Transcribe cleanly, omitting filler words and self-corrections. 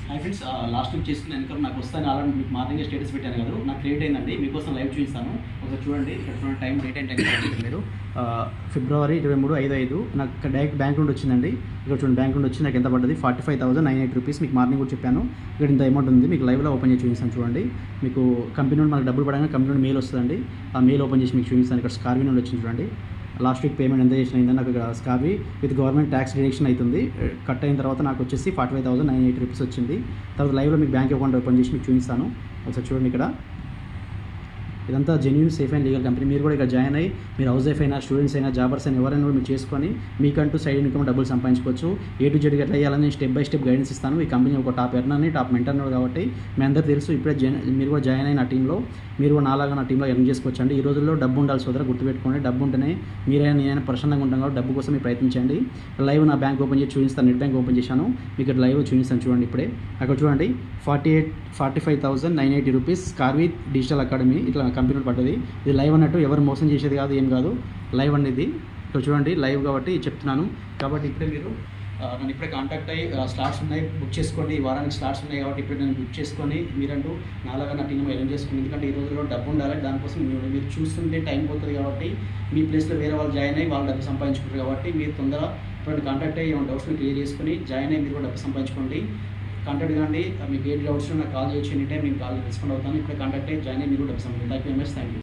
Hi friends, last week చేసుకున్న ఎన్నికలు నాకు వస్తాను అలాంటి మీకు మార్నింగ్ స్టేటస్ పెట్టాను కదా, నాకు క్రియేట్ అయిందండి. మీకోసం లైవ్ చూపిస్తాను. ఒకసారి చూడండి, ఇక్కడ చూడండి, టైం డేట్ అండ్ టైం మీరు ఫిబ్రవరి 23/5 నాకు డైరెక్ట్ బ్యాంక్ నుండి వచ్చిందండి. ఇక్కడ చూడండి, బ్యాంక్ నుండి వచ్చి నాకు ఎంత పడ్డది 45,098 రూపీస్. మీకు మార్నింగ్ కూడా చెప్పాను, ఇక్కడ ఇంత అమౌంట్ ఉంది. మీకు లైవ్లో ఓపెన్ చేసి చూపిస్తాను. చూడండి, మీకు కంపెనీ నుండి మనకు డబ్బులు పడగానే కంపెనీ నుండి మెయిల్ వస్తుందండి. ఆ మెయిల్ ఓపెన్ చేసి మీకు చూపిస్తాను. ఇక్కడ స్కార్వీ నుండి వచ్చింది చూడండి. లాస్ట్ వీక్ పేమెంట్ ఎంత చేసిన అయిందని నాకు ఇక్కడ స్కార్వీ విత్ గవర్నమెంట్ ట్యాక్స్ డిడక్షన్ అవుతుంది. కట్ అయిన తర్వాత నాకు వచ్చేసి 45,098 రూపీస్ వచ్చింది. తర్వాత లైవ్లో మీకు బ్యాంక్ అకౌంట్ ఓపెన్ చేసి మీకు చూపిస్తాను. ఒకసారి చూడండి, ఇక్కడ ఇదంతా genuine safe and legal company. మీరు కూడా ఇక్కడ జాయిన్ అయ్యి మీరు హౌస్ వైఫ్ అయినా, స్టూడెంట్స్ అయినా, జాబర్స్ అయినా ఎవరైనా కూడా మీరు చేసుకొని మీకంటూ సైడ్ ఇన్కమ్ డబ్బులు సంపాదించుకోవచ్చు. ఏ టు జెడ్ ఎట్లా వేయాలని నేను స్టెప్ బై స్టెప్ గైడెన్స్ ఇస్తాను. ఈ కంపెనీ ఒక టాప్ ఎర్నర్ని, టాప్ మెంటర్ని కాబట్టి మీ అందరూ తెలుసు. ఇప్పుడే మీరు కూడా జాయిన్ అయిన టీంలో మీరు కూడా నాలాగా నా టీంలో ఎర్న్ చేసుకోవచ్చు అండి. ఈ రోజుల్లో డబ్బు ఉండాలి సోదరా, గుర్తుపెట్టుకోండి. డబ్బు ఉంటేనే మీరైనా నేనైనా ప్రశాంతంగా ఉంటాం కాబట్టి డబ్బు కోసం మీరు ప్రయత్నించండి. లైవ్ నా బ్యాంక్ ఓపెన్ చేసి చూపిస్తాను. నెట్ బ్యాంక్ ఓపెన్ చేశాను, మీకు ఇక్కడ లైవ్ చూపిస్తాను. చూడండి, ఇప్పుడే అక్కడ చూడండి 45,980 రూపీస్ స్కార్వీ డిజిటల్ అకాడమీ ఇట్లా కంపెనీ పడ్డది. ఇది లైవ్ అన్నట్టు ఎవరు మోసం చేసేది కాదు, ఏం కాదు. లైవ్ అనేది ఇక్కడ చూడండి, లైవ్ కాబట్టి చెప్తున్నాను. కాబట్టి ఇప్పుడే మీరు నన్ను ఇప్పుడే కాంటాక్ట్ అయ్యి స్లాట్స్ ఉన్నాయి, బుక్ చేసుకోండి. ఈ వారానికి స్లాట్స్ ఉన్నాయి కాబట్టి ఇప్పుడే నేను బుక్ చేసుకొని మీరంటూ నాలాగా నా టీమ్ ఎర్న్ చేసుకోండి. ఎందుకంటే ఈ రోజుల్లో డబ్బు ఉండాలి, దానికోసం మీరు చూస్తుంటే టైం పోతుంది కాబట్టి మీ ప్లేస్లో వేరే వాళ్ళు జాయిన్ అయ్యి వాళ్ళు డబ్బు సంపాదించుకుంటారు. కాబట్టి మీరు తొందరగా ఇప్పుడు కాంటాక్ట్ అయ్యి ఏమైనా డౌట్స్ని క్లియర్ చేసుకొని జాయిన్ అయ్యి మీరు కూడా డబ్బు సంపాదించుకోండి. కాంటాక్ట్ కానీ మీకు ఏ డౌట్స్ నాకు కాల్ చేయొచ్చు, ఎనీ టైం నేను కాల్ రెస్పాండ్ అవుతాను. ఇప్పుడే కాంటాక్ట్ అయ్యి జాయిన్ అయ్యి మీరు డబ్బు సంపాదించండి. Thank you.